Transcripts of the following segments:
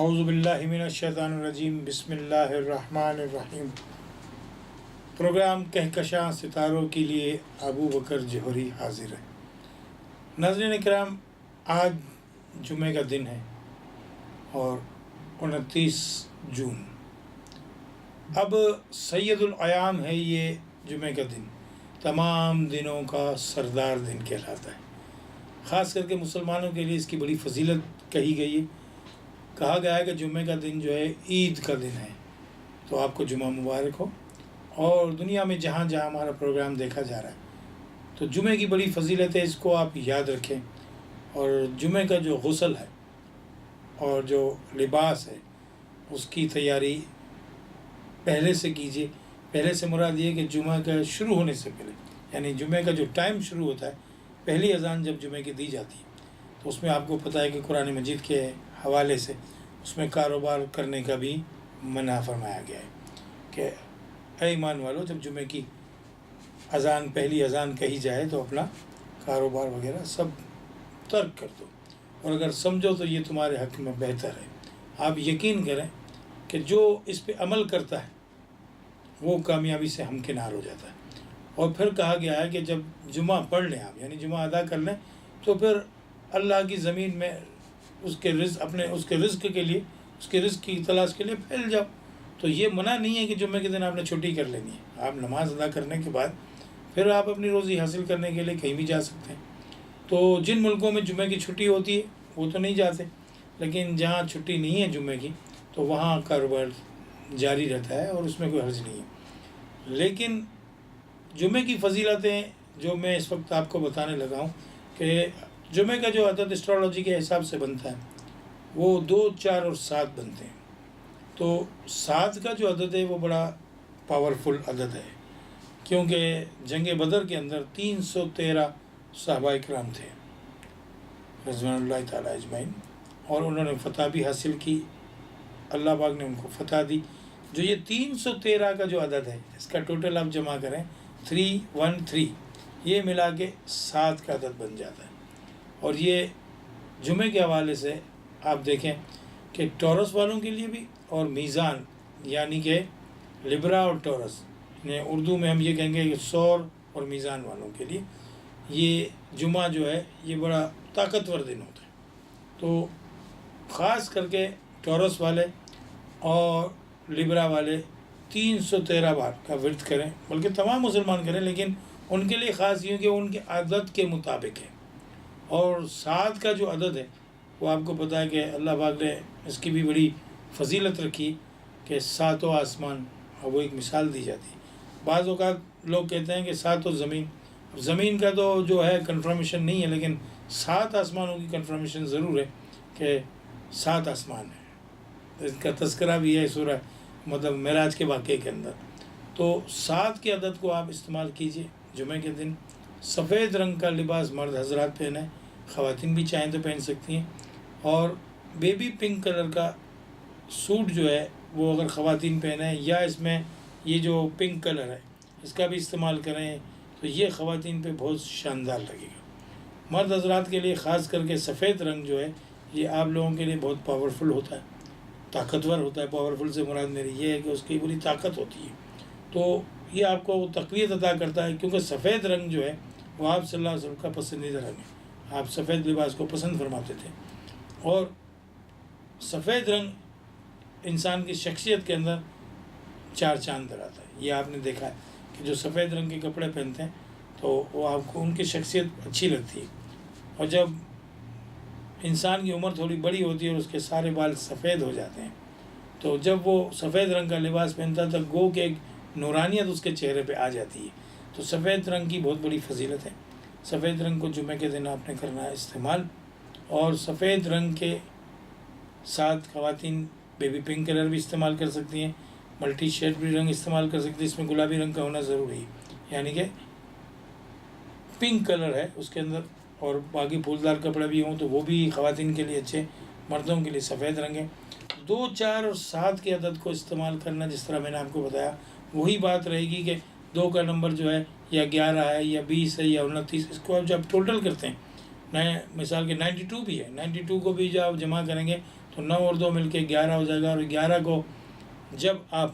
اعوذ باللہ من الشیطان الرجیم، بسم اللہ الرحمن الرحیم۔ پروگرام کہکشاں ستاروں کے لیے ابو بکر جوہری حاضر ہے۔ ناظرین کرام، آج جمعہ کا دن ہے اور 29 جون۔ اب سید الایام ہے یہ جمعہ کا دن، تمام دنوں کا سردار دن کہلاتا ہے۔ خاص کر کے مسلمانوں کے لیے اس کی بڑی فضیلت کہی گئی ہے۔ کہا گیا ہے کہ جمعہ کا دن جو ہے عید کا دن ہے، تو آپ کو جمعہ مبارک ہو۔ اور دنیا میں جہاں جہاں ہمارا پروگرام دیکھا جا رہا ہے تو جمعہ کی بڑی فضیلت ہے، اس کو آپ یاد رکھیں۔ اور جمعہ کا جو غسل ہے اور جو لباس ہے اس کی تیاری پہلے سے کیجیے۔ پہلے سے مراد یہ کہ جمعہ کا شروع ہونے سے پہلے، یعنی جمعہ کا جو ٹائم شروع ہوتا ہے، پہلی اذان جب جمعہ کی دی جاتی ہے تو اس میں آپ کو پتہ ہے کہ قرآن مجید کے حوالے سے اس میں کاروبار کرنے کا بھی منع فرمایا گیا ہے کہ اے ایمان والو، جب جمعہ کی اذان، پہلی اذان کہی جائے تو اپنا کاروبار وغیرہ سب ترک کر دو، اور اگر سمجھو تو یہ تمہارے حق میں بہتر ہے۔ آپ یقین کریں کہ جو اس پہ عمل کرتا ہے وہ کامیابی سے ہمکنار ہو جاتا ہے۔ اور پھر کہا گیا ہے کہ جب جمعہ پڑھ لیں آپ، یعنی جمعہ ادا کر لیں، تو پھر اللہ کی زمین میں اس کے رزق کے لیے، اس کے رزق کی تلاش کے لیے پھیل جاؤ۔ تو یہ منع نہیں ہے کہ جمعہ کے دن آپ نے چھٹی کر لینی ہے۔ آپ نماز ادا کرنے کے بعد پھر آپ اپنی روزی حاصل کرنے کے لیے کہیں بھی جا سکتے ہیں۔ تو جن ملکوں میں جمعہ کی چھٹی ہوتی ہے وہ تو نہیں جاتے، لیکن جہاں چھٹی نہیں ہے جمعہ کی تو وہاں کاروبار جاری رہتا ہے اور اس میں کوئی حرج نہیں ہے۔ لیکن جمعہ کی فضیلتیں جو میں اس وقت آپ کو بتانے لگا ہوں کہ جمعہ کا جو عدد اسٹرالوجی کے حساب سے بنتا ہے وہ 2، 4 اور 7 بنتے ہیں۔ تو 7 کا جو عدد ہے وہ بڑا پاورفل عدد ہے، کیونکہ جنگ بدر کے اندر 313 صحابہ کرام تھے رضوان اللہ تعالیٰ اجمعین، اور انہوں نے فتح بھی حاصل کی، اللہ پاک نے ان کو فتح دی۔ جو یہ 313 کا جو عدد ہے اس کا ٹوٹل آپ جمع کریں 313، یہ ملا کے 7 کا عدد بن جاتا ہے۔ اور یہ جمعے کے حوالے سے آپ دیکھیں کہ ٹورس والوں کے لیے بھی، اور میزان یعنی کہ لبرا اور ٹورس، یعنی اردو میں ہم یہ کہیں گے کہ سور اور میزان والوں کے لیے یہ جمعہ جو ہے یہ بڑا طاقتور دن ہوتا ہے۔ تو خاص کر کے ٹورس والے اور لبرا والے 313 بار کا ورد کریں، بلکہ تمام مسلمان کریں، لیکن ان کے لیے خاص یہ کہ ان کے عدد کے مطابق ہے۔ اور 7 کا جو عدد ہے وہ آپ کو پتہ ہے کہ اللہ پاک نے اس کی بھی بڑی فضیلت رکھی کہ 7 آسمان، اور وہ ایک مثال دی جاتی ہے۔ بعض اوقات لوگ کہتے ہیں کہ 7 زمین، زمین کا تو جو ہے کنفرمیشن نہیں ہے، لیکن 7 آسمانوں کی کنفرمیشن ضرور ہے کہ 7 آسمان ہیں۔ اس کا تذکرہ بھی ہے سورہ معراج کے واقعے کے اندر۔ تو 7 کے عدد کو آپ استعمال کیجئے جمعہ کے دن۔ سفید رنگ کا لباس مرد حضرات پہنیں، خواتین بھی چاہیں تو پہن سکتی ہیں، اور بیبی پنک کلر کا سوٹ جو ہے وہ اگر خواتین پہنیں، یا اس میں یہ جو پنک کلر ہے اس کا بھی استعمال کریں تو یہ خواتین پہ بہت شاندار لگے گا۔ مرد حضرات کے لیے خاص کر کے سفید رنگ جو ہے یہ آپ لوگوں کے لیے بہت پاورفل ہوتا ہے، طاقتور ہوتا ہے۔ پاورفل سے مراد میری یہ ہے کہ اس کی بڑی طاقت ہوتی ہے، تو یہ آپ کو تقویت عطا کرتا ہے، کیونکہ سفید رنگ جو ہے وہ آپ صلی اللہ علیہ وسلم کا پسندیدہ رنگ ہے۔ آپ سفید لباس کو پسند فرماتے تھے، اور سفید رنگ انسان کی شخصیت کے اندر 4 چاند دلاتا ہے۔ یہ آپ نے دیکھا ہے کہ جو سفید رنگ کے کپڑے پہنتے ہیں تو وہ آپ کو ان کی شخصیت اچھی لگتی ہے۔ اور جب انسان کی عمر تھوڑی بڑی ہوتی ہے اور اس کے سارے بال سفید ہو جاتے ہیں، تو جب وہ سفید رنگ کا لباس پہنتا ہے تو گو کہ ایک نورانیت اس کے چہرے پہ آ جاتی ہے۔ تو سفید رنگ کی بہت بڑی فضیلت ہے۔ سفید رنگ کو جمعہ کے دن آپ نے کرنا ہے استعمال، اور سفید رنگ کے ساتھ خواتین بیبی پنک کلر بھی استعمال کر سکتی ہیں، ملٹی شیڈ بھی رنگ استعمال کر سکتی ہیں۔ اس میں گلابی رنگ کا ہونا ضروری ہے، یعنی کہ پنک کلر ہے اس کے اندر، اور باقی پھولدار کپڑے بھی ہوں تو وہ بھی خواتین کے لیے اچھے، مردوں کے لیے سفید رنگ ہے۔ 2، 4 اور 7 کے عدد کو استعمال کرنا، جس طرح میں نے آپ کو بتایا، وہی بات رہے گی کہ 2 کا نمبر جو ہے یا 11 ہے یا 20 ہے یا 29، اس کو آپ جب ٹوٹل کرتے ہیں، مثال کے 92 بھی ہے، 92 کو بھی جب آپ جمع کریں گے تو 9 اور 2 مل کے 11 ہو جائے گا، اور 11 کو جب آپ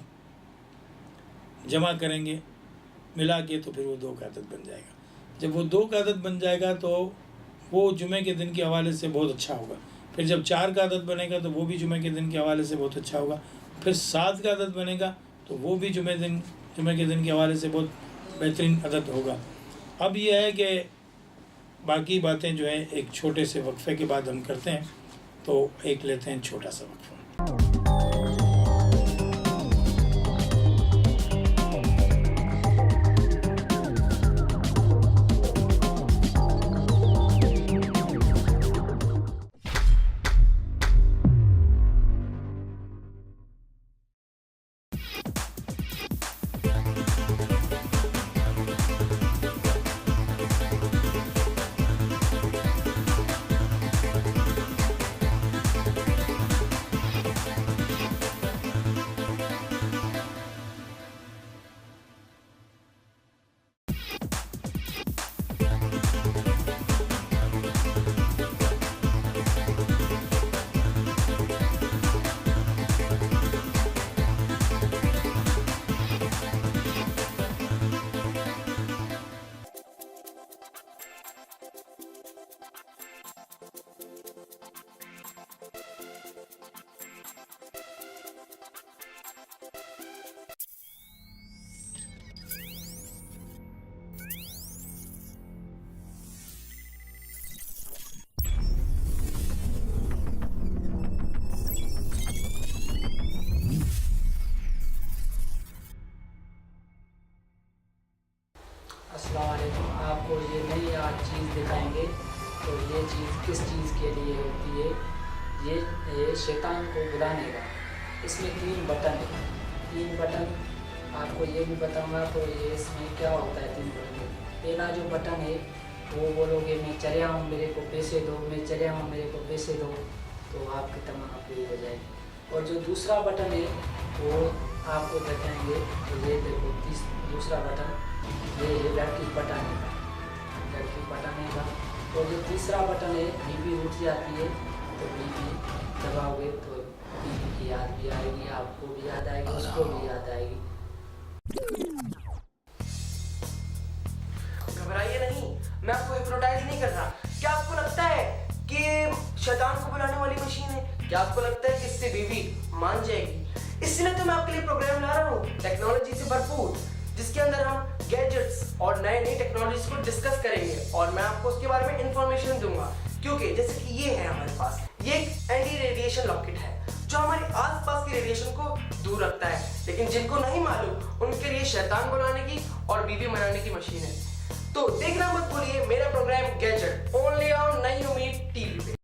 جمع کریں گے ملا کے تو پھر وہ 2 کا عدد بن جائے گا۔ جب وہ 2 کا عدد بن جائے گا تو وہ جمعے کے دن کے حوالے سے بہت اچھا ہوگا۔ پھر جب 4 کا عدد بنے گا تو وہ بھی جمعے کے دن کے حوالے سے بہت اچھا ہوگا۔ پھر 7 کا عدد بنے گا تو وہ بھی جمعے کے دن کے حوالے سے بہت بہترین عدد ہوگا۔ اب یہ ہے کہ باقی باتیں جو ہیں ایک چھوٹے سے وقفے کے بعد ہم کرتے ہیں، تو ایک لیتے ہیں چھوٹا سا وقفہ۔ السلام علیکم۔ آپ کو یہ نئی آج چیز دکھائیں گے، تو یہ چیز کس چیز کے لیے ہوتی ہے؟ یہ شیطان کو بلانے کا۔ اس میں 3 بٹن ہے، 3 بٹن آپ کو یہ بھی بتاؤں گا۔ تو یہ اس میں کیا ہوتا ہے 3 بٹن میں؟ پہلا جو بٹن ہے وہ بولو گے میں چلے آؤں میرے کو پیسے دو، میں چلے آؤں میرے کو پیسے دو، تو آپ کی تمنا پوری ہو جائے گی۔ اور جو دوسرا بٹن ہے وہ آپ کو بتائیں گے، تو یہ دیکھو دوسرا بٹن یہ ہے لڑکی پٹانے کا، لڑکی پٹانے کا۔ اور جو تیسرا بٹن ہے بی بی اٹھ جاتی ہے تو بی بی دباؤ گے تو بی بی کی یاد بھی آئے گی، آپ کو بھی یاد آئے گی، اس کو بھی یاد آئے گی۔ گھبرائیے نہیں، میں آپ کو ہپنوٹائز نہیں کر رہا۔ کیا آپ کو لگتا ہے کہ شیطان کو بلانے والی مشین ہے؟ کیا آپ کو لگتا ہے کہ اس سے بیوی مان جائے گی؟ اس لیے تو میں آپ کے لیے پروگرام لا رہا ہوں ٹیکنالوجی سے بھرپور، جس کے اندر ہم گیجٹس اور نئی ٹیکنالوجیز کو ڈسکس کریں گے، اور میں آپ کو اس کے بارے میں انفارمیشن دوں گا۔ کیونکہ جیسے کہ یہ ہے ہمارے پاس، یہ ایک اینٹی ریڈیشن لاکٹ ہے جو ہمارے آس پاس کی ریڈیشن کو دور رکھتا ہے، لیکن جن کو نہیں معلوم ان کے لیے شیطان بلانے کی اور بیوی منانے کی مشین ہے۔ تو دیکھنا مت بھولیے میرا پروگرام گیجٹ اونلی آن نئی امید ٹی وی پہ۔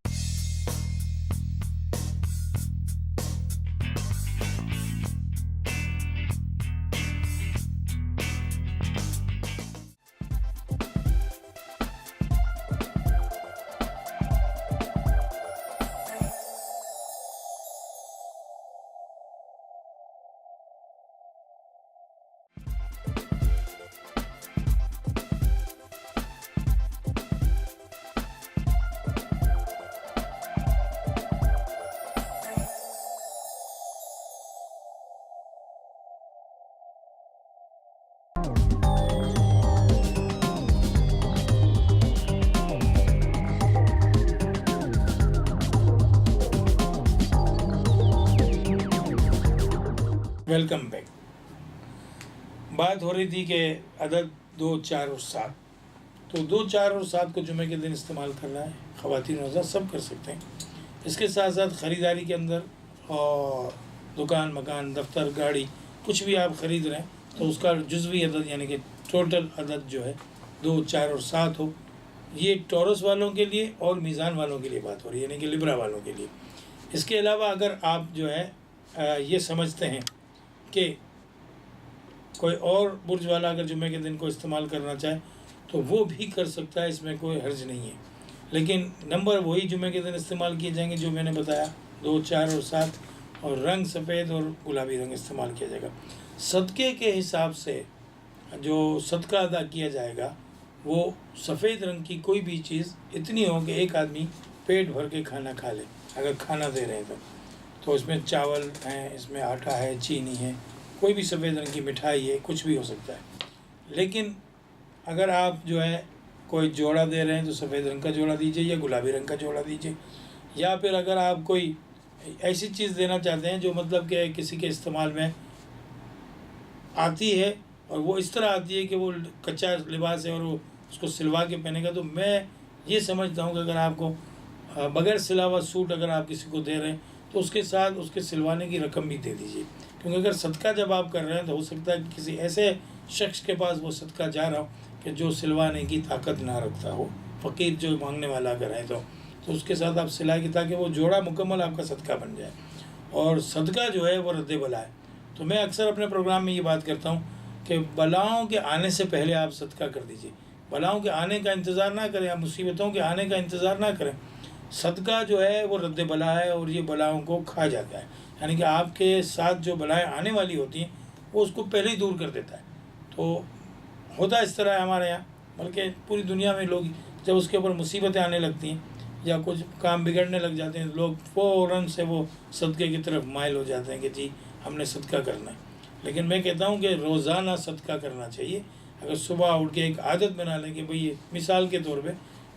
Welcome back. بات ہو رہی تھی کہ عدد 2، 4 اور 7، تو 2، 4 اور 7 کو جمعے کے دن استعمال کرنا ہے، خواتین حضرات سب کر سکتے ہیں۔ اس کے ساتھ ساتھ خریداری کے اندر اور دکان، مکان، دفتر، گاڑی، کچھ بھی آپ خرید رہے ہیں تو اس کا جزوی عدد یعنی کہ ٹوٹل عدد جو ہے 2، 4 اور 7 ہو۔ یہ ٹورس والوں کے لیے اور میزان والوں کے لیے بات ہو رہی ہے، یعنی کہ لبرا والوں کے لیے۔ اس کے علاوہ اگر آپ جو ہے یہ سمجھتے ہیں کہ کوئی اور برج والا اگر جمعے کے دن کو استعمال کرنا چاہے تو وہ بھی کر سکتا ہے، اس میں کوئی حرج نہیں ہے، لیکن نمبر وہی جمعے کے دن استعمال کیے جائیں گے جو میں نے بتایا، 2، 4 اور 7، اور رنگ سفید اور گلابی رنگ استعمال کیا جائے گا۔ صدقے کے حساب سے جو صدقہ ادا کیا جائے گا وہ سفید رنگ کی کوئی بھی چیز اتنی ہو کہ ایک آدمی پیٹ بھر کے کھانا کھا لے، اگر کھانا دے رہے ہیں تو اس میں چاول ہیں، اس میں آٹا ہے، چینی ہے، کوئی بھی سفید رنگ کی مٹھائی ہے، کچھ بھی ہو سکتا ہے۔ لیکن اگر آپ جو ہے کوئی جوڑا دے رہے ہیں تو سفید رنگ کا جوڑا دیجیے یا گلابی رنگ کا جوڑا دیجیے، یا پھر اگر آپ کوئی ایسی چیز دینا چاہتے ہیں جو مطلب کہ کسی کے استعمال میں آتی ہے اور وہ اس طرح آتی ہے کہ وہ کچا لباس ہے اور وہ اس کو سلوا کے پہنے گا، تو میں یہ سمجھتا ہوں کہ اگر آپ کو بغیر سلا ہوا سوٹ اگر آپ کسی کو دے رہے ہیں تو اس کے ساتھ اس کے سلوانے کی رقم بھی دے دیجیے، کیونکہ اگر صدقہ جب آپ کر رہے ہیں تو ہو سکتا ہے کہ کسی ایسے شخص کے پاس وہ صدقہ جا رہا ہو کہ جو سلوانے کی طاقت نہ رکھتا ہو، فقیر جو مانگنے والا اگر ہے تو اس کے ساتھ آپ سلائی کی، تاکہ وہ جوڑا مکمل آپ کا صدقہ بن جائے۔ اور صدقہ جو ہے وہ رد بلا ہے۔ تو میں اکثر اپنے پروگرام میں یہ بات کرتا ہوں کہ بلاؤں کے آنے سے پہلے آپ صدقہ کر دیجیے، بلاؤں کے آنے کا انتظار نہ کریں، آپ مصیبتوں کے آنے کا انتظار نہ کریں۔ صدقہ جو ہے وہ رد بلا ہے اور یہ بلاؤں کو کھا جاتا ہے، یعنی کہ آپ کے ساتھ جو بلائیں آنے والی ہوتی ہیں وہ اس کو پہلے ہی دور کر دیتا ہے۔ تو ہوتا اس طرح ہے ہمارے یہاں، بلکہ پوری دنیا میں لوگ جب اس کے اوپر مصیبتیں آنے لگتی ہیں یا کچھ کام بگڑنے لگ جاتے ہیں، لوگ فوراً سے وہ صدقے کی طرف مائل ہو جاتے ہیں کہ جی ہم نے صدقہ کرنا ہے۔ لیکن میں کہتا ہوں کہ روزانہ صدقہ کرنا چاہیے۔ اگر صبح اٹھ کے ایک عادت بنا لیں کہ بھئی مثال کے طور پہ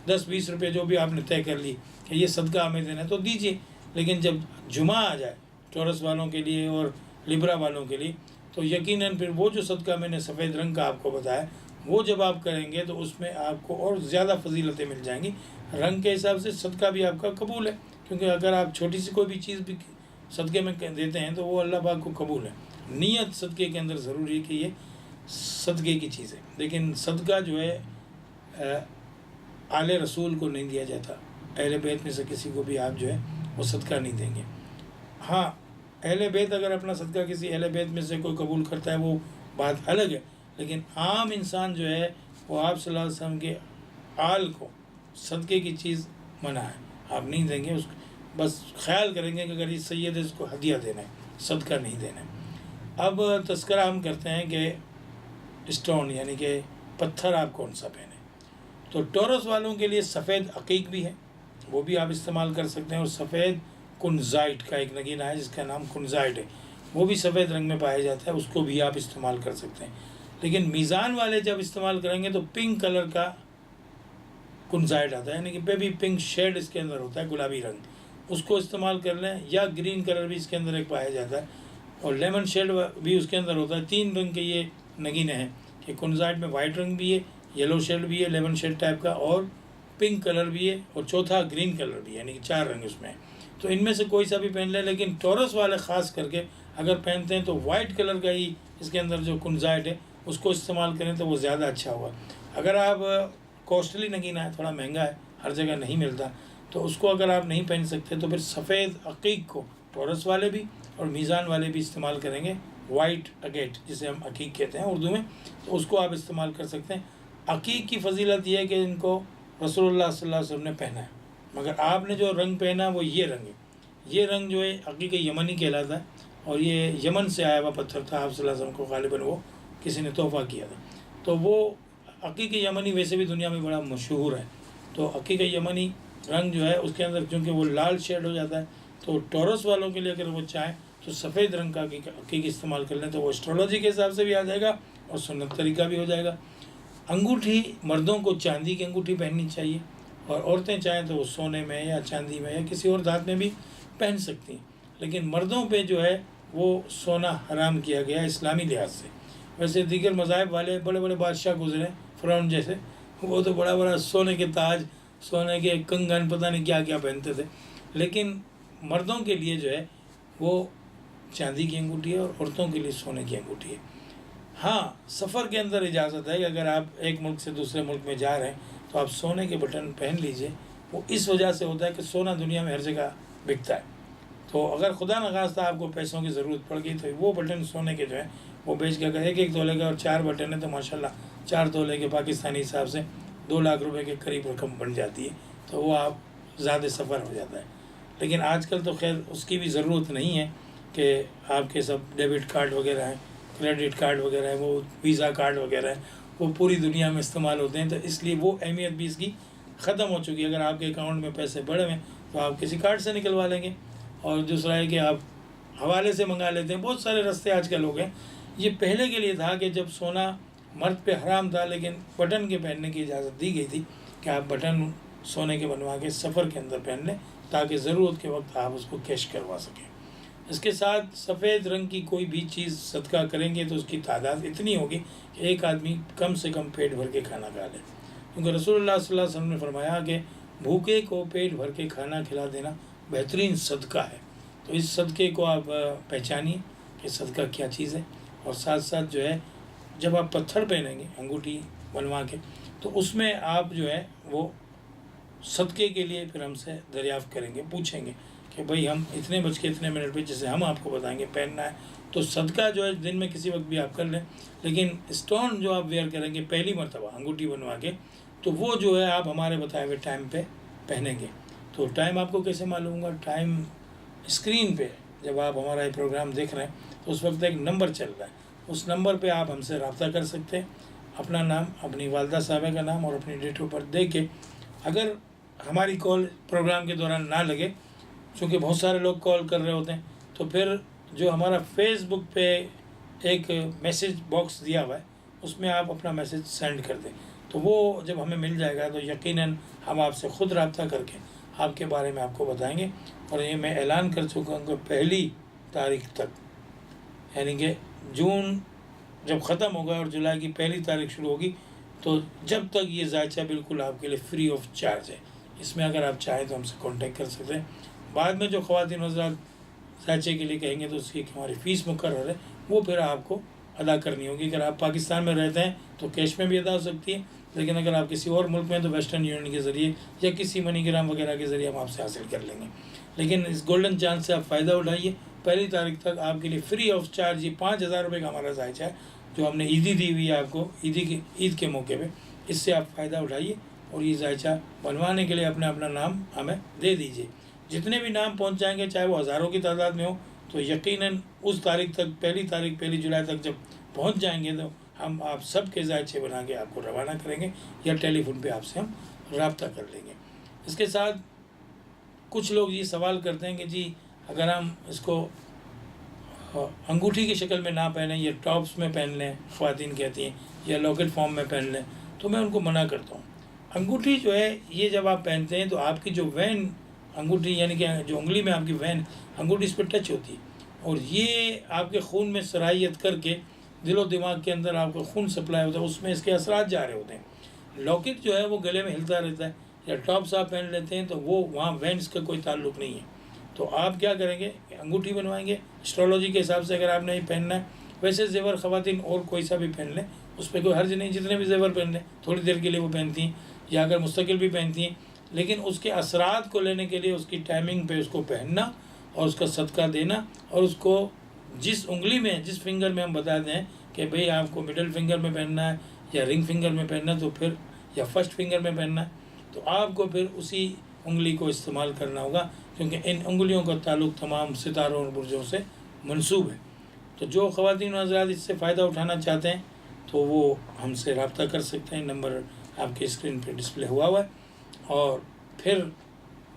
10-20 روپے جو بھی آپ نے طے کر لی کہ یہ صدقہ ہمیں دینا ہے تو دیجیے، لیکن جب جمعہ آ جائے ٹورس والوں کے لیے اور لبرا والوں کے لیے تو یقیناً پھر وہ جو صدقہ میں نے سفید رنگ کا آپ کو بتایا وہ جب آپ کریں گے تو اس میں آپ کو اور زیادہ فضیلتیں مل جائیں گی۔ رنگ کے حساب سے صدقہ بھی آپ کا قبول ہے، کیونکہ اگر آپ چھوٹی سی کوئی بھی چیز بھی صدقے میں دیتے ہیں تو وہ اللہ پاک کو قبول ہے۔ نیت صدقے کے اندر ضروری ہے کہ یہ صدقے کی چیز ہے، لیکن صدقہ جو ہے آل رسول کو نہیں دیا جاتا، اہل بیت میں سے کسی کو بھی آپ جو ہے وہ صدقہ نہیں دیں گے۔ ہاں اہل بیت اگر اپنا صدقہ کسی اہل بیت میں سے کوئی قبول کرتا ہے وہ بات الگ ہے، لیکن عام انسان جو ہے وہ آپ صلی اللہ علیہ وسلم کے آل کو صدقے کی چیز منع ہے، آپ نہیں دیں گے، اس بس خیال کریں گے کہ اگر یہ سید ہے اس کو ہدیہ دینا ہے، صدقہ نہیں دینا ہے۔ اب تذکرہ ہم کرتے ہیں کہ اسٹون یعنی کہ پتھر آپ کون سا پہنے، تو ٹورس والوں کے لیے سفید عقیق بھی ہے، وہ بھی آپ استعمال کر سکتے ہیں، اور سفید کنزائٹ کا ایک نگینہ ہے جس کا نام کنزائٹ ہے، وہ بھی سفید رنگ میں پایا جاتا ہے، اس کو بھی آپ استعمال کر سکتے ہیں۔ لیکن میزان والے جب استعمال کریں گے تو پنک کلر کا کنزائٹ آتا ہے، یعنی کہ بیبی پنک شیڈ اس کے اندر ہوتا ہے، گلابی رنگ، اس کو استعمال کر لیں، یا گرین کلر بھی اس کے اندر ایک پایا جاتا ہے، اور لیمن شیڈ بھی اس کے اندر ہوتا ہے۔ 3 رنگ کے یہ نگینے ہیں کہ کنزائٹ میں وائٹ رنگ بھی ہے، یلو شیڈ بھی ہے لیمن شیڈ ٹائپ کا، اور پنک کلر بھی ہے، اور چوتھا گرین کلر بھی ہے، یعنی کہ 4 رنگ اس میں ہیں۔ تو ان میں سے کوئی سا بھی پہن لیں، لیکن ٹورس والے خاص کر کے اگر پہنتے ہیں تو وائٹ کلر کا ہی اس کے اندر جو کنزائٹ ہے اس کو استعمال کریں تو وہ زیادہ اچھا ہوگا۔ اگر آپ کوسٹلی نگینہ ہے، تھوڑا مہنگا ہے، ہر جگہ نہیں ملتا، تو اس کو اگر آپ نہیں پہن سکتے تو پھر سفید عقیق کو ٹورس والے بھی اور میزان والے بھی استعمال کریں گے، وائٹ اگیٹ جسے ہم عقیق کہتے ہیں اردو میں، تو اس کو آپ استعمال کر سکتے ہیں۔ عقیق کی فضیلت یہ ہے کہ ان کو رسول اللہ صلی اللہ علیہ وسلم نے پہنا ہے، مگر آپ نے جو رنگ پہنا وہ یہ رنگ ہے، یہ رنگ جو ہے عقیق یمنی کہلاتا ہے، اور یہ یمن سے آیا ہوا پتھر تھا، آپ صلی اللہ علیہ وسلم کو غالباً وہ کسی نے تحفہ کیا تھا، تو وہ عقیق یمنی ویسے بھی دنیا میں بڑا مشہور ہے۔ تو عقیق یمنی رنگ جو ہے اس کے اندر چونکہ وہ لال شیڈ ہو جاتا ہے، تو ٹورس والوں کے لیے اگر وہ چاہیں تو سفید رنگ کا عقیق استعمال کر لیں تو وہ اسٹرولوجی کے حساب سے بھی آ جائے گا اور سنت طریقہ بھی ہو جائے گا۔ انگوٹھی مردوں کو چاندی کی انگوٹھی پہننی چاہیے، اور عورتیں چاہیں تو وہ سونے میں یا چاندی میں یا کسی اور دھات میں بھی پہن سکتی ہیں، لیکن مردوں پہ جو ہے وہ سونا حرام کیا گیا ہے اسلامی لحاظ سے۔ ویسے دیگر مذاہب والے بڑے بڑے بادشاہ گزرے، فرعون جیسے، وہ تو بڑا بڑا سونے کے تاج، سونے کے کنگن، پتہ نہیں کیا کیا پہنتے تھے، لیکن مردوں کے لیے جو ہے وہ چاندی کی انگوٹھی ہے اور عورتوں کے لیے سونے کی انگوٹھی ہے۔ ہاں سفر کے اندر اجازت ہے کہ اگر آپ ایک ملک سے دوسرے ملک میں جا رہے ہیں تو آپ سونے کے بٹن پہن لیجئے، وہ اس وجہ سے ہوتا ہے کہ سونا دنیا میں ہر جگہ بکتا ہے، تو اگر خدا نخواستہ آپ کو پیسوں کی ضرورت پڑ گئی تو وہ بٹن سونے کے جو ہیں وہ بیچ کے، اگر ایک تولے کا اور 4 بٹن ہے تو ماشاءاللہ 4 تولے کے پاکستانی حساب سے 2 لاکھ روپے کے قریب رقم بن جاتی ہے، تو وہ آپ زیادہ سفر ہو جاتا ہے۔ لیکن آج کل تو خیر اس کی بھی ضرورت نہیں ہے کہ آپ کے سب ڈیبٹ کارڈ وغیرہ ہیں، کریڈٹ کارڈ وغیرہ ہیں، وہ ویزا کارڈ وغیرہ ہیں، وہ پوری دنیا میں استعمال ہوتے ہیں، تو اس لیے وہ اہمیت بھی اس کی ختم ہو چکی ہے۔ اگر آپ کے اکاؤنٹ میں پیسے بڑے ہوئے تو آپ کسی کارڈ سے نکلوا لیں گے، اور دوسرا ہے کہ آپ حوالے سے منگا لیتے ہیں. بہت سارے رستے آج کل ہو گئے. یہ پہلے کے لیے تھا کہ جب سونا مرد پہ حرام تھا، لیکن بٹن کے پہننے کی اجازت دی گئی تھی کہ آپ بٹن سونے کے بنوا کے سفر کے اندر پہن لیں تاکہ ضرورت کے وقت آپ اس کو کیش کروا سکیں. اس کے ساتھ سفید رنگ کی کوئی بھی چیز صدقہ کریں گے تو اس کی تعداد اتنی ہوگی کہ ایک آدمی کم سے کم پیٹ بھر کے کھانا کھا لے، کیونکہ رسول اللہ صلی اللہ علیہ وسلم نے فرمایا کہ بھوکے کو پیٹ بھر کے کھانا کھلا دینا بہترین صدقہ ہے. تو اس صدقے کو آپ پہچانیے کہ صدقہ کیا چیز ہے. اور ساتھ ساتھ جو ہے جب آپ پتھر پہنیں گے انگوٹھی بنوا کے، تو اس میں آپ جو ہے وہ صدقے کے لیے پھر ہم سے دریافت کریں گے، پوچھیں گے کہ بھئی ہم اتنے بج کے اتنے منٹ پہ جیسے ہم آپ کو بتائیں گے پہننا ہے. تو صدقہ جو ہے دن میں کسی وقت بھی آپ کر لیں، لیکن اسٹون جو آپ ویئر کریں گے پہلی مرتبہ انگوٹھی بنوا کے، تو وہ جو ہے آپ ہمارے بتائے ہوئے ٹائم پہ پہنیں گے. تو ٹائم آپ کو کیسے معلوم ہوگا؟ ٹائم اسکرین پہ جب آپ ہمارا یہ پروگرام دیکھ رہے ہیں تو اس وقت ایک نمبر چل رہا ہے، اس نمبر پہ آپ ہم سے رابطہ کر سکتے ہیں. اپنا نام، اپنی والدہ صاحبہ کا نام اور اپنی ڈیٹ آف برتھ دے کے، اگر ہماری کال پروگرام کے دوران نہ لگے، چونکہ بہت سارے لوگ کال کر رہے ہوتے ہیں، تو پھر جو ہمارا فیس بک پہ ایک میسیج باکس دیا ہوا ہے اس میں آپ اپنا میسیج سینڈ کر دیں. تو وہ جب ہمیں مل جائے گا تو یقیناً ہم آپ سے خود رابطہ کر کے آپ کے بارے میں آپ کو بتائیں گے. اور یہ میں اعلان کر چکا ہوں کہ 1 تاریخ تک، یعنی کہ جون جب ختم ہوگا اور جولائی کی 1 تاریخ شروع ہوگی، تو جب تک یہ ذائچہ بالکل آپ کے لیے فری آف چارج ہے. اس میں اگر آپ چاہیں تو ہم سے کانٹیکٹ کر سکتے ہیں. بعد میں جو خواتین حضرات ذائچے کے لیے کہیں گے تو اس کی ہماری فیس مقرر ہے، وہ پھر آپ کو ادا کرنی ہوگی. اگر آپ پاکستان میں رہتے ہیں تو کیش میں بھی ادا ہو سکتی ہے، لیکن اگر آپ کسی اور ملک میں تو ویسٹرن یونین کے ذریعے یا کسی منی گرام وغیرہ کے ذریعے ہم آپ سے حاصل کر لیں گے. لیکن اس گولڈن چانس سے آپ فائدہ اٹھائیے. 1 تاریخ تک آپ کے لیے فری آف چارج یہ 5,000 روپے کا ہمارا ذائچہ ہے جو ہم نے عیدی دی ہوئی ہے آپ کو عید کے موقع پہ. اس سے آپ فائدہ اٹھائیے اور یہ ذائچہ بنوانے کے لیے اپنا نام ہمیں دے دیجیے. جتنے بھی نام پہنچ جائیں گے چاہے وہ ہزاروں کی تعداد میں ہو، تو یقیناً اس تاریخ تک 1 جولائی تک جب پہنچ جائیں گے تو ہم آپ سب کے ذائچے بنا کے آپ کو روانہ کریں گے یا ٹیلی فون پہ آپ سے ہم رابطہ کر لیں گے. اس کے ساتھ کچھ لوگ یہ سوال کرتے ہیں کہ جی اگر ہم اس کو انگوٹھی کی شکل میں نہ پہنیں یا ٹاپس میں پہن لیں، خواتین کہتی ہیں، یا لاکٹ فارم میں پہن لیں، تو میں ان کو منع کرتا ہوں. انگوٹھی جو ہے یہ جب آپ پہنتے ہیں تو آپ کی جو وین انگوٹھی یعنی کہ جو انگلی میں آپ کی وین انگوٹھی اس پہ ٹچ ہوتی ہے اور یہ آپ کے خون میں سرائیت کر کے دل و دماغ کے اندر آپ کا خون سپلائی ہوتا ہے، اس میں اس کے اثرات جا رہے ہوتے ہیں. لاکٹ جو ہے وہ گلے میں ہلتا رہتا ہے، یا ٹاپس آپ پہن لیتے ہیں تو وہ وہاں وینس کا کوئی تعلق نہیں ہے. تو آپ کیا کریں گے کہ انگوٹھی بنوائیں گے اسٹرالوجی کے حساب سے اگر آپ نے یہ پہننا ہے. ویسے زیور خواتین اور کوئی سا بھی پہن لیں، اس پہ کوئی حرج نہیں، جتنے بھی زیور پہن لیں، تھوڑی دیر کے لیے وہ پہنتی ہیں یا اگر مستقل بھی پہنتی ہیں، لیکن اس کے اثرات کو لینے کے لیے اس کی ٹائمنگ پہ اس کو پہننا اور اس کا صدقہ دینا، اور اس کو جس انگلی میں جس فنگر میں ہم بتا دیں کہ بھئی آپ کو مڈل فنگر میں پہننا ہے یا رنگ فنگر میں پہننا ہے تو پھر یا فرسٹ فنگر میں پہننا ہے، تو آپ کو پھر اسی انگلی کو استعمال کرنا ہوگا، کیونکہ ان انگلیوں کا تعلق تمام ستاروں اور برجوں سے منسوب ہے. تو جو خواتین و حضرات اس سے فائدہ اٹھانا چاہتے ہیں تو وہ ہم سے رابطہ کر سکتے ہیں. نمبر آپ کے اسکرین پہ ڈسپلے ہوا ہے. اور پھر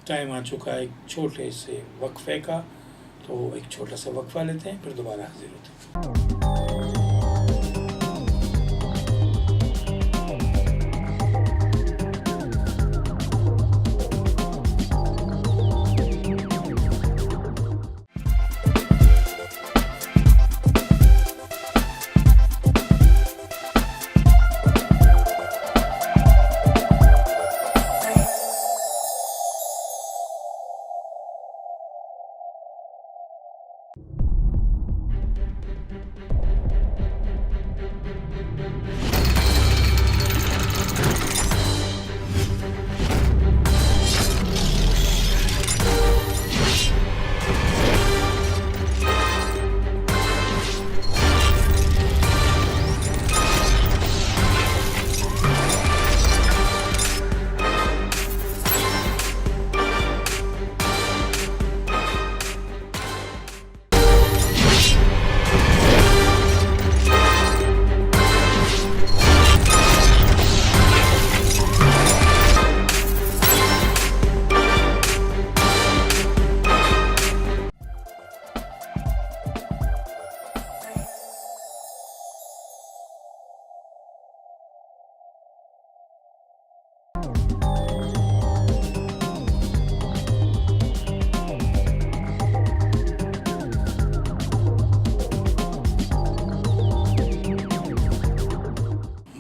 ٹائم آ چکا ہے ایک چھوٹے سے وقفے کا، تو ایک چھوٹا سا وقفہ لیتے ہیں پھر دوبارہ حاضر ہوتے ہیں.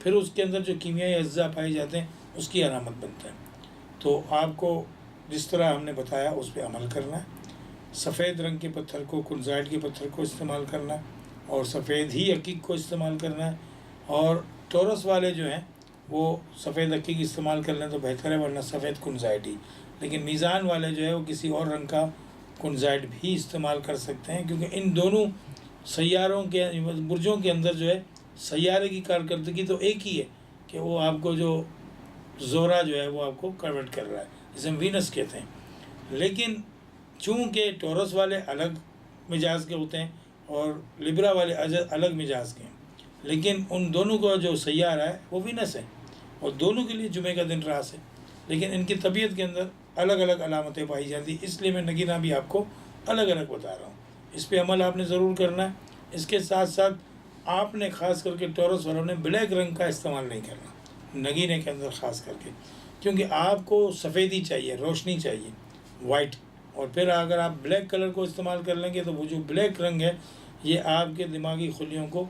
پھر اس کے اندر جو کیمیائی اجزاء پائے جاتے ہیں اس کی علامت بنتا ہے۔ تو آپ کو جس طرح ہم نے بتایا اس پہ عمل کرنا ہے۔ سفید رنگ کے پتھر کو، کنزائٹ کے پتھر کو استعمال کرنا ہے، اور سفید ہی عقیق کو استعمال کرنا ہے۔ اور ٹورس والے جو ہیں وہ سفید عقیق استعمال کر لیں تو بہتر ہے، ورنہ سفید کنزائٹ ہی۔ لیکن میزان والے جو ہے وہ کسی اور رنگ کا کنزائٹ بھی استعمال کر سکتے ہیں، کیونکہ ان دونوں سیاروں کے برجوں کے اندر جو ہے سیارے کی کارکردگی تو ایک ہی ہے کہ وہ آپ کو جو زورا جو ہے وہ آپ کو کنورٹ کر رہا ہے، جسے ہم وینس کہتے ہیں۔ لیکن چونکہ ٹورس والے الگ مزاج کے ہوتے ہیں اور لبرا والے الگ مزاج کے ہیں، لیکن ان دونوں کا جو سیارہ ہے وہ وینس ہے، اور دونوں کے لیے جمعے کا دن راس ہے، لیکن ان کی طبیعت کے اندر الگ الگ علامتیں پائی جاتی ہیں۔ اس لیے میں نگینہ بھی آپ کو الگ الگ بتا رہا ہوں۔ اس پہ عمل آپ نے ضرور کرنا ہے۔ اس کے ساتھ ساتھ آپ نے خاص کر کے ٹورس والوں نے بلیک رنگ کا استعمال نہیں کرنا نگینے کے اندر، خاص کر کے، کیونکہ آپ کو سفیدی چاہیے، روشنی چاہیے، وائٹ۔ اور پھر اگر آپ بلیک کلر کو استعمال کر لیں گے تو وہ جو بلیک رنگ ہے یہ آپ کے دماغی خلیوں کو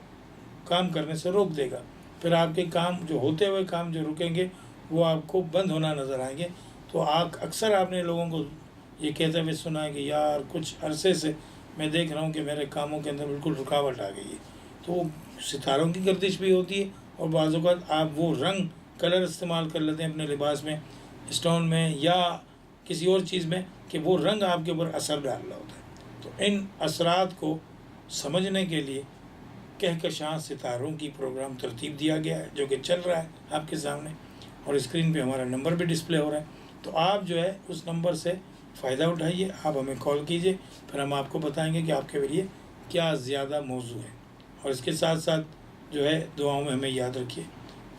کام کرنے سے روک دے گا۔ پھر آپ کے کام جو ہوتے ہوئے کام جو رکیں گے وہ آپ کو بند ہونا نظر آئیں گے۔ تو اکثر آپ نے لوگوں کو یہ کہتے ہوئے سنا ہے کہ یار کچھ عرصے سے میں دیکھ رہا ہوں کہ میرے کاموں کے اندر بالکل رکاوٹ آ گئی ہے۔ تو وہ ستاروں کی گردش بھی ہوتی ہے، اور بعض اوقات آپ وہ رنگ کلر استعمال کر لیتے ہیں اپنے لباس میں، اسٹون میں یا کسی اور چیز میں، کہ وہ رنگ آپ کے اوپر اثر ڈال رہا ہوتا ہے۔ تو ان اثرات کو سمجھنے کے لیے کہکشاں ستاروں کی پروگرام ترتیب دیا گیا ہے، جو کہ چل رہا ہے آپ کے سامنے، اور اسکرین پہ ہمارا نمبر بھی ڈسپلے ہو رہا ہے۔ تو آپ جو ہے اس نمبر سے فائدہ اٹھائیے، آپ ہمیں کال کیجئے، پھر ہم آپ کو بتائیں گے کہ آپ کے لیے کیا زیادہ موضوع ہے۔ اور اس کے ساتھ ساتھ جو ہے دعاؤں میں ہمیں یاد رکھیے،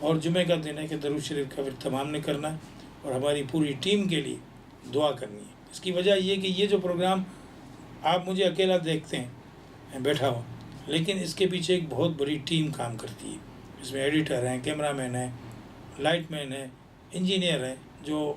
اور جمعہ کا دن ہے کہ درود شریف کا اہتمام نے کرنا ہے، اور ہماری پوری ٹیم کے لیے دعا کرنی ہے۔ اس کی وجہ یہ کہ یہ جو پروگرام آپ مجھے اکیلا دیکھتے ہیں بیٹھا ہوا، لیکن اس کے پیچھے ایک بہت بڑی ٹیم کام کرتی ہے۔ اس میں ایڈیٹر ہیں، کیمرہ مین ہیں، لائٹ مین ہیں، انجینئر ہیں، جو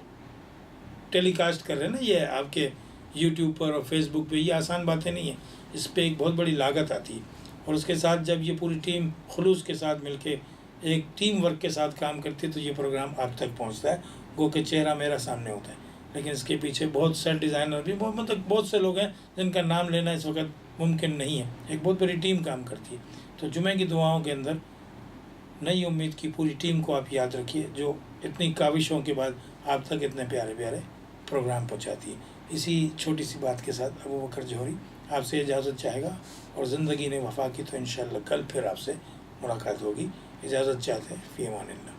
ٹیلی کاسٹ کر رہے ہیں نا یہ آپ کے یوٹیوب پر اور فیس بک پہ۔ یہ آسان باتیں نہیں ہیں، اس پہ ایک بہت بڑی لاگت آتی ہے، اور اس کے ساتھ جب یہ پوری ٹیم خلوص کے ساتھ مل کے ایک ٹیم ورک کے ساتھ کام کرتی ہے تو یہ پروگرام آپ تک پہنچتا ہے، گو کہ چہرہ میرا سامنے ہوتا ہے، لیکن اس کے پیچھے بہت سیٹ ڈیزائنر بھی بہت سے لوگ ہیں جن کا نام لینا اس وقت ممکن نہیں ہے۔ ایک بہت بڑی ٹیم کام کرتی ہے۔ تو جمعہ کی دعاؤں کے اندر نئی امید کی پوری ٹیم کو آپ یاد رکھیے، جو اتنی کاوشوں کے بعد آپ تک اتنے پیارے پیارے پروگرام پہنچاتی ہے۔ اسی چھوٹی سی بات کے ساتھ ابو بکر جوہری آپ سے اجازت چاہے گا، اور زندگی نے وفا کی تو انشاءاللہ کل پھر آپ سے ملاقات ہوگی۔ اجازت چاہتے ہیں، فی امان اللہ۔